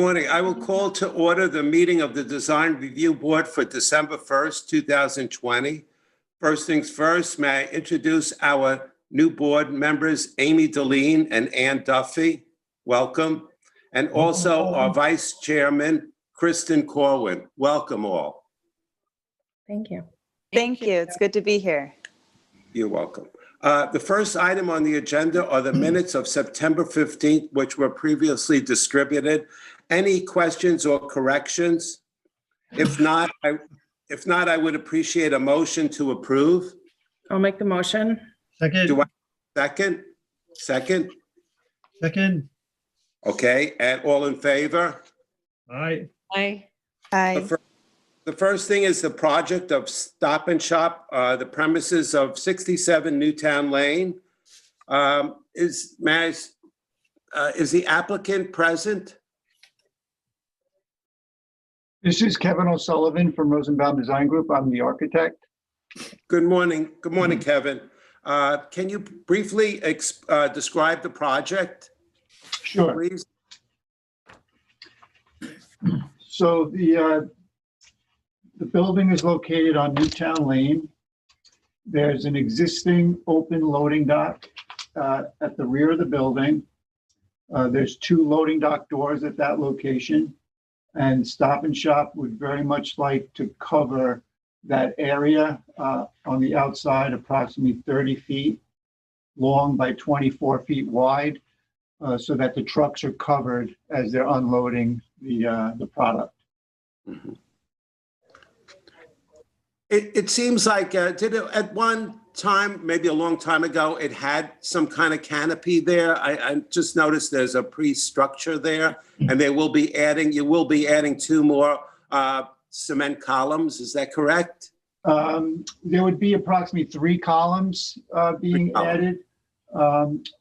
Morning. I will call to order the meeting of the Design Review Board for December 1st, 2020. First things first, may I introduce our new board members, Amy Deline and Ann Duffy. Welcome. And also our Vice Chairman, Kristen Corwin. Welcome all. Thank you. Thank you. It's good to be here. You're welcome. The first item on the agenda are the minutes of September 15th, which were previously distributed. Any questions or corrections? If not, I would appreciate a motion to approve. I'll make the motion. Second. Do I second? Second? Second. Okay, and all in favor? Aye. Aye. Hi. The first thing is the project of Stop and Shop, the premises of 67 Newtown Lane. Is the applicant present? This is Kevin O'Sullivan from Rosenbaum Design Group. I'm the architect. Good morning. Good morning, Kevin. Can you briefly describe the project, Sure. please? So the building is located on Newtown Lane. There's an existing open loading dock at the rear of the building. There's 2 loading dock doors at that location. And Stop and Shop would very much like to cover that area on the outside, approximately 30 feet long by 24 feet wide, so that the trucks are covered as they're unloading the product. Mhm. It seems like, did it at one time, maybe a long time ago, it had some kind of canopy there? I just noticed there's a pre-structure there, and you will be adding 2 more cement columns. Is that correct? There would be approximately 3 columns being added.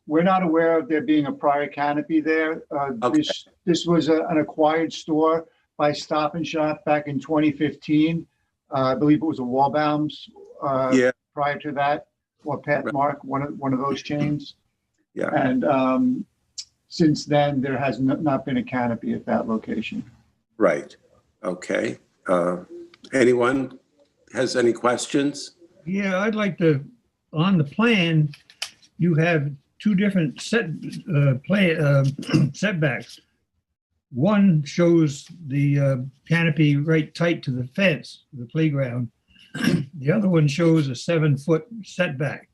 We're not aware of there being a prior canopy there. Okay. This was an acquired store by Stop and Shop back in 2015. I believe it was a Wallbaum's Yeah. prior to that, or Pet Right. Mark, one of those chains. Yeah. And since then, there has not been a canopy at that location. Right. Okay. Anyone has any questions? Yeah, I'd like to, on the plan, you have 2 different setbacks. One shows the canopy right tight to the fence, the playground. The other one shows a 7-foot setback.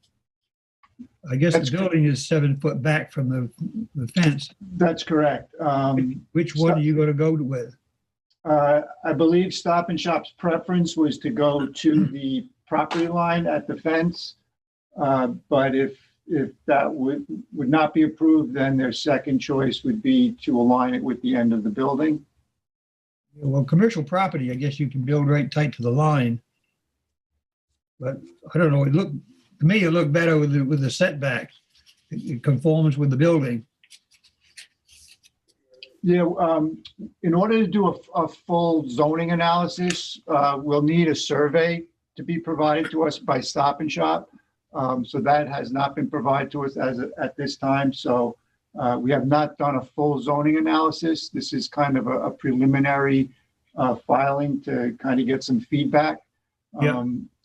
I guess That's the building is 7 foot back from the fence. That's correct. Which one are you going to go with? I believe Stop and Shop's preference was to go to the property line at the fence. But if that would not be approved, then their second choice would be to align it with the end of the building. Well, commercial property, I guess you can build right tight to the line. But I don't know, to me, it looked better with the setback. It conforms with the building. Yeah, in order to do a full zoning analysis, we'll need a survey to be provided to us by Stop and Shop. So that has not been provided to us at this time. So we have not done a full zoning analysis. This is kind of a preliminary filing to kind of get some feedback. Yeah.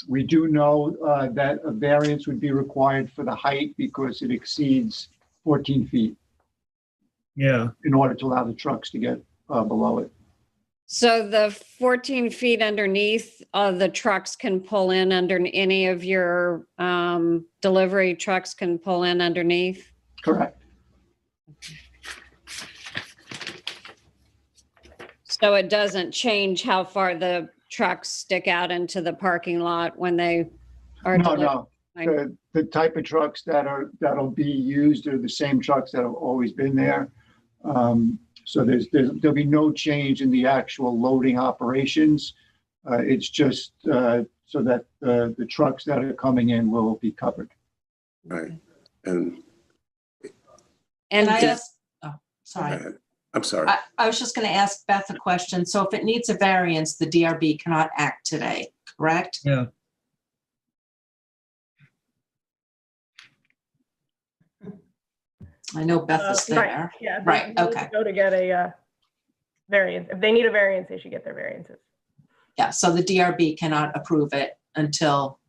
We do know that a variance would be required for the height because it exceeds 14 feet Yeah. in order to allow the trucks to get below it. So the 14 feet underneath, the trucks can pull in under any of your delivery trucks can pull in underneath? Correct. So it doesn't change how far the trucks stick out into the parking lot when they are No. delivered? The type of trucks that'll be used are the same trucks that have always been there. So there'll be no change in the actual loading operations. It's just so that the trucks that are coming in will be covered. Right. And And I does- just, oh, sorry. I'm sorry. I was just going to ask Beth a question. So if it needs a variance, the DRB cannot act today, correct? Yeah. I know Beth is Right, there. yeah. Right, they okay. Go to get a variance. If they need a variance, they should get their variances. Yeah, so the DRB cannot approve it until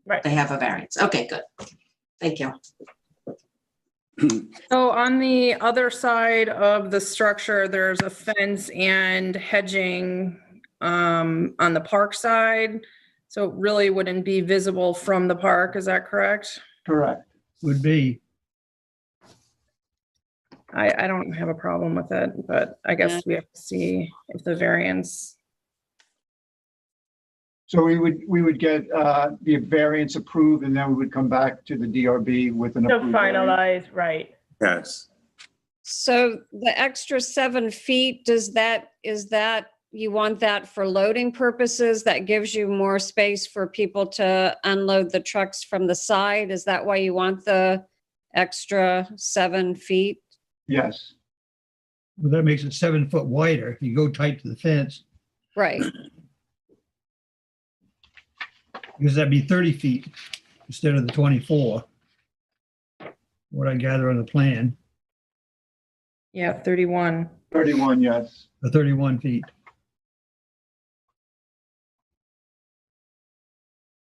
Right. they have a variance. Okay, good. Thank you. So on the other side of the structure, there's a fence and hedging on the park side. So it really wouldn't be visible from the park, is that correct? Correct. Would be, I don't have a problem with it, but I guess we have to see if the variance. So we would get the variance approved, and then we would come back to the DRB with an To approved variance. finalize, right. Yes. So the extra 7 feet, is that, you want that for loading purposes? That gives you more space for people to unload the trucks from the side? Is that why you want the extra 7 feet? Yes, well, that makes it 7 foot wider if you go tight to the fence, Right. because that'd be 30 feet instead of the 24. What I gather on the plan, Yeah, 31. 31, yes. the 31 feet.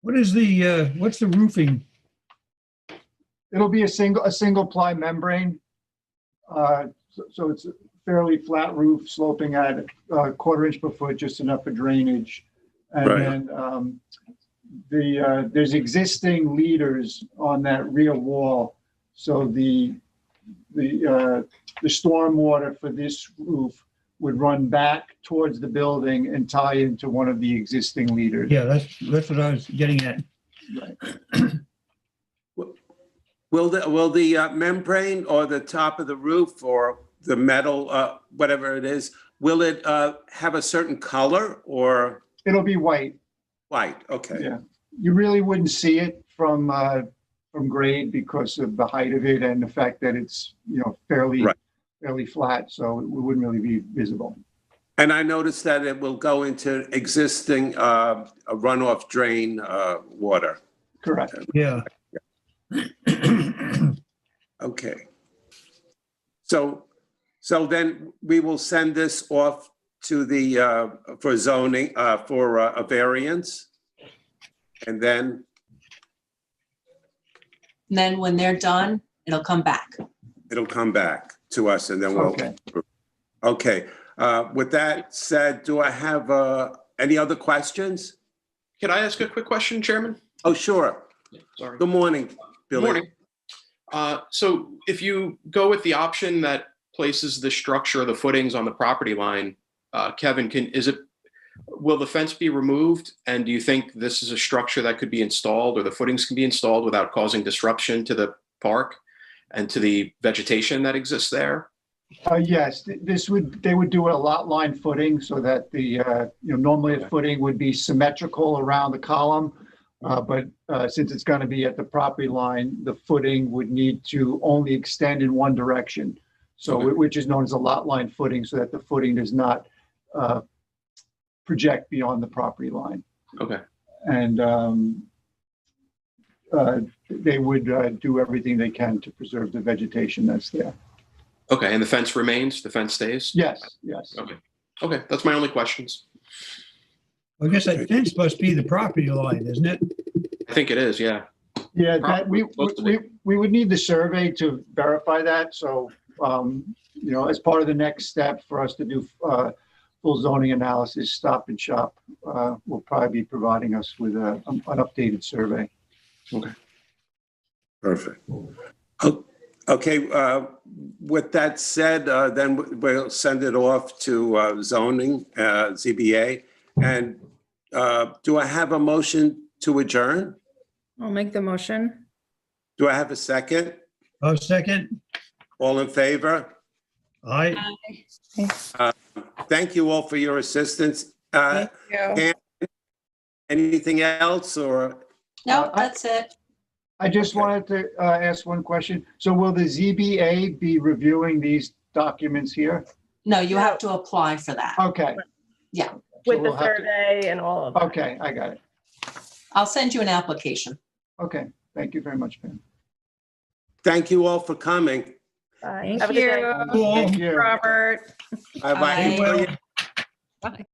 What is the, what's the roofing? It'll be a single ply membrane. So it's a fairly flat roof sloping at a 1/4 inch per foot, just enough for drainage. And Right. then there's existing leaders on that rear wall. So the stormwater for this roof would run back towards the building and tie into one of the existing leaders. Yeah, that's what I was getting at. Right. Will the membrane or the top of the roof or the metal, whatever it is, will it have a certain color or It'll be white. white? Okay. Yeah. You really wouldn't see it from grade because of the height of it and the fact that it's, fairly Right. flat, so it wouldn't really be visible. And I noticed that it will go into existing a runoff drain water. Correct. Yeah. Okay. So then we will send this off to the, for zoning, for a variance. And then, And then when they're done, it'll come back. it'll come back to us and then we'll. Okay. Okay. With that said, do I have any other questions? Can I ask a quick question, Chairman? Oh, sure. Sorry. Good morning, Billy. Morning. So if you go with the option that places the structure of the footings on the property line, Kevin, will the fence be removed? And do you think this is a structure that could be installed or the footings can be installed without causing disruption to the park and to the vegetation that exists there? Yes, they would do a lot line footing so that normally a footing would be symmetrical around the column. But since it's going to be at the property line, the footing would need to only extend in one direction. So, Okay. which is known as a lot line footing, so that the footing does not project beyond the property line. Okay. And they would do everything they can to preserve the vegetation that's there. Okay. And the fence remains? The fence stays? Yes, yes. Okay. Okay. That's my only questions. I guess that fence must be the property line, isn't it? I think it is. Yeah. Yeah, that we Supposed to be. would need the survey to verify that. So, as part of the next step for us to do full zoning analysis, Stop and Shop will probably be providing us with an updated survey. Okay. Perfect. Okay, with that said, then we'll send it off to zoning, ZBA. And do I have a motion to adjourn? I'll make the motion. Do I have a second? A second. All in favor? Aye. Thank you all for your assistance. Thank you. And anything else or? No, that's it. I just Okay. wanted to ask one question. So will the ZBA be reviewing these documents here? No, you have to apply for that. Okay. Yeah. So With we'll the have to- survey and all of that. Okay, I got it. I'll send you an application. Okay, thank you very much, Pam. Thank you all for coming. Thank Have a good day. you, Cool. Thank you. Robert. Bye-bye. Bye. Well, Bye.